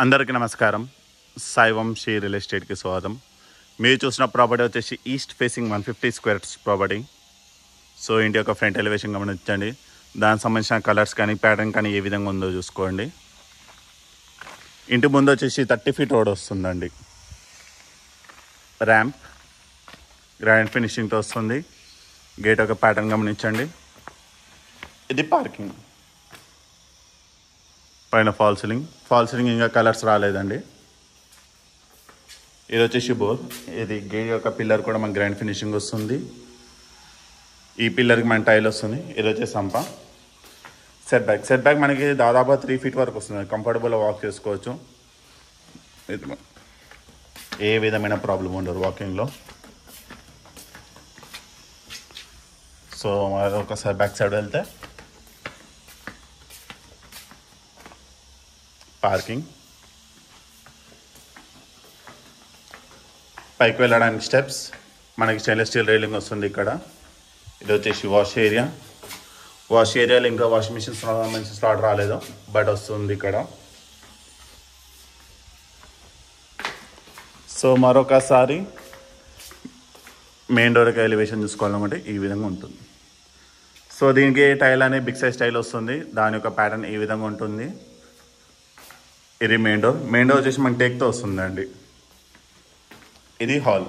అందరికీ నమస్కారం. సాయి వంశీ రియల్ ఎస్టేట్కి స్వాగతం. మీరు చూసిన ప్రాపర్టీ వచ్చేసి east facing 150 squares property. So ఇంటి యొక్క ఫ్రంట్ ఎలివేషన్ గమనించండి. దానికి సంబంధించిన కలర్స్ కానీ ప్యాటర్న్ కానీ ఏ విధంగా ఉందో చూసుకోండి. ఇంటి ముందు వచ్చేసి 30 ఫీట్ రోడ్ వస్తుందండి. ర్యాంప్ గ్రాండ్ ఫినిషింగ్తో వస్తుంది. గేట్ యొక్క ప్యాటర్న్ గమనించండి. ఇది పార్కింగ్. పైన ఫాల్ సీలింగ్ ఇంకా కలర్స్ రాలేదండి. ఇది వచ్చేసి బోర్. ఇది గేట్ యొక్క పిల్లర్ కూడా మనకి గ్రాండ్ ఫినిషింగ్ వస్తుంది. ఈ పిల్లర్కి మన టైల్ వస్తుంది. ఇది వచ్చేసి సంప. సెట్ బ్యాక్ మనకి దాదాపు 3 ఫీట్ వరకు వస్తుంది. కంఫర్టబుల్గా వాక్ చేసుకోవచ్చు. ఏ విధమైన ప్రాబ్లం ఉండదు వాకింగ్లో. సో ఒకసారి బ్యాక్ సైడ్ వెళ్తే పార్కింగ్, పైకి వెళ్ళడానికి స్టెప్స్, మనకి స్టెయిన్లెస్ స్టీల్ రైలింగ్ వస్తుంది ఇక్కడ. ఇది వచ్చేసి వాష్ ఏరియాలో ఇంకా వాషింగ్ మిషన్స్ మంచి స్లాట్ రాలేదు, బట్ వస్తుంది ఇక్కడ. సో మరొకసారి మెయిన్ డోర్కి ఎలివేషన్ చూసుకోవాలన్నమాట. ఈ విధంగా ఉంటుంది. సో దీనికి టైల్ అనేది బిగ్ సైజ్ టైల్ వస్తుంది. దాని యొక్క ప్యాటర్న్ ఈ విధంగా ఉంటుంది. ఇది మెయిన్ డోర్ వచ్చేసి మనకి టేక్తో వస్తుందండి. ఇది హాల్,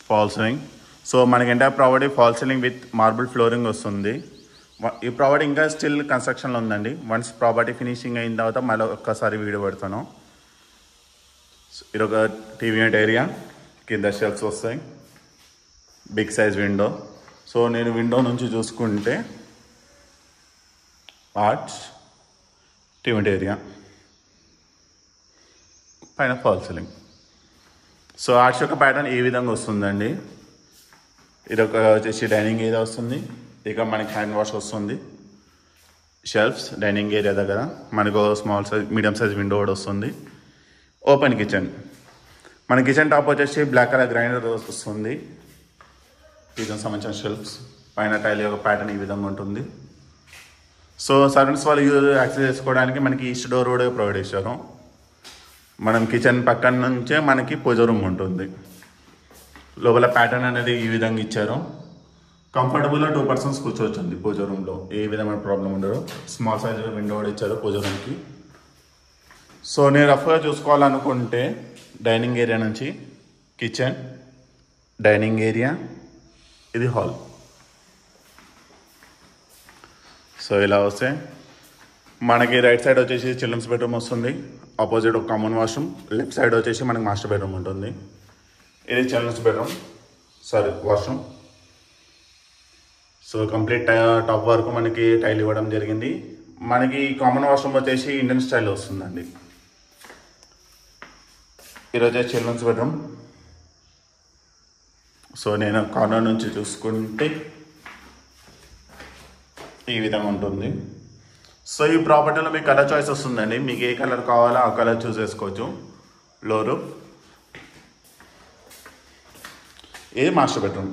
ఫాల్ సీలింగ్. సో మనకి entire property fall ceiling with marble flooring వస్తుంది. ఈ ప్రాపర్టీ ఇంకా స్టిల్ కన్స్ట్రక్షన్లో ఉందండి. వన్స్ ప్రాపర్టీ ఫినిషింగ్ అయిన తర్వాత మళ్ళీ ఒక్కసారి వీడియో పెడతాను. ఇది ఒక టీవీ యూనిట్ ఏరియా, కింద షెల్ఫ్స్ వస్తాయి, బిగ్ సైజ్ విండో. సో నేను విండో నుంచి చూసుకుంటే ఆర్చ్, టీవీ ఏరియా, పైన ఫాల్ సీలింగ్. సో ఆర్చ్ యొక్క ప్యాటర్న్ ఈ విధంగా వస్తుందండి. ఇది ఒక వచ్చేసి డైనింగ్ ఏరియా వస్తుంది. ఇక మనకి హ్యాండ్ వాష్ వస్తుంది. షెల్ఫ్స్ డైనింగ్ ఏరియా దగ్గర మనకు small size medium size window కూడా వస్తుంది. Open kitchen. మన కిచెన్ టాప్ వచ్చేసి బ్లాక్ కలర్ గ్రైండర్ వస్తుంది. కిచెన్ సంబంధించిన షెల్ఫ్స్, పైన టైల్ యొక్క ప్యాటర్న్ ఈ విధంగా ఉంటుంది. సో సర్వెంట్స్ వాళ్ళు యాక్సెస్ చేసుకోవడానికి మనకి ఈస్ట్ డోర్ కూడా ప్రొవైడ్ చేశారు. మనం కిచెన్ పక్కన నుంచే మనకి పూజ రూమ్ ఉంటుంది. లోపల ప్యాటర్న్ అనేది ఈ విధంగా ఇచ్చారు. కంఫర్టబుల్గా 2 పర్సన్స్ కూర్చోవచ్చండి పూజ రూమ్లో. ఏ విధమైన ప్రాబ్లం ఉండదు. స్మాల్ సైజ్ విండో కూడా ఇచ్చారు పూజ రూమ్కి. సో నేను రఫ్గా చూసుకోవాలనుకుంటే డైనింగ్ ఏరియా నుంచి కిచెన్, డైనింగ్ ఏరియా, ఇది హాల్. సో ఇలా వస్తే మనకి రైట్ సైడ్ వచ్చేసి చిల్డ్రన్స్ బెడ్రూమ్ వస్తుంది. ఆపోజిట్ ఒక కామన్ వాష్రూమ్. లెఫ్ట్ సైడ్ వచ్చేసి మనకి మాస్టర్ బెడ్రూమ్ ఉంటుంది. ఇది children's bedroom, washroom. So complete top వరకు మనకి టైల్ ఇవ్వడం జరిగింది. మనకి కామన్ వాష్రూమ్ వచ్చేసి ఇండియన్ స్టైల్ వస్తుందండి. ఇది వచ్చేసి చిల్డ్రన్స్ బెడ్రూమ్. సో నేను కార్నర్ నుంచి చూసుకుంటే ఈ విధంగా ఉంటుంది. సో ఈ ప్రాపర్టీలో మీకు కలర్ చాయిస్ వస్తుందండి. మీకు ఏ కలర్ కావాలో ఆ కలర్ చూస్ చేసుకోవచ్చు. లో రూఫ్. ఇది మాస్టర్ బెడ్రూమ్.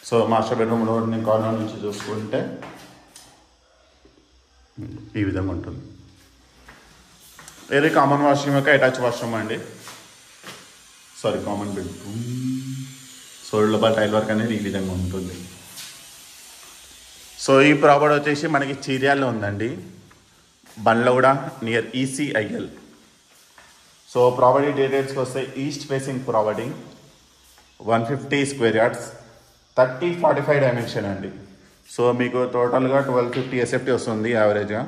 సో మాస్టర్ బెడ్రూమ్లో నేను కార్నర్ నుంచి చూసుకుంటే ఈ విధంగా ఉంటుంది. ఇది కామన్ వాష్రూమ్ యొక్క అటాచ్ వాష్రూమ్ అండి. Common bedroom. సో లోపల టైల్ వర్క్ అనేది ఈ విధంగా ఉంటుంది. సో ఈ ప్రాపర్టీ వచ్చేసి మనకి చీర్యాల్లో ఉందండి, Bandlaguda near ECIL. So property డీటెయిల్స్కి వస్తే east facing property, 150 square yards, 30-45 dimension అండి. సో మీకు టోటల్గా 1250 SFT వస్తుంది యావరేజ్గా.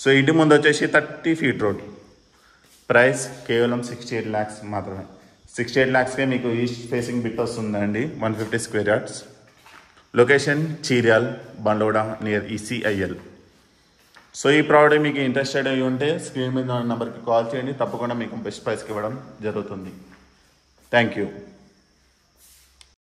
సో ఇంటి ముందు వచ్చేసి 30 ఫీట్ రోడ్. ప్రైస్ కేవలం 68 lakhs మాత్రమే. 68 lakhsకే మీకు ఈస్ట్ ఫేసింగ్ బిట్ వస్తుందండి, 150 square yards. Location Cheeryal, Bandlaguda near ECIL. So ఈ ప్రాపర్టీ మీకు ఇంట్రెస్టెడ్ అయ్యి ఉంటే స్క్రీన్ మీద ఉన్న నెంబర్కి కాల్ చేయండి. తప్పకుండా మీకు బెస్ట్ ప్రైస్కి ఇవ్వడం జరుగుతుంది. Thank you.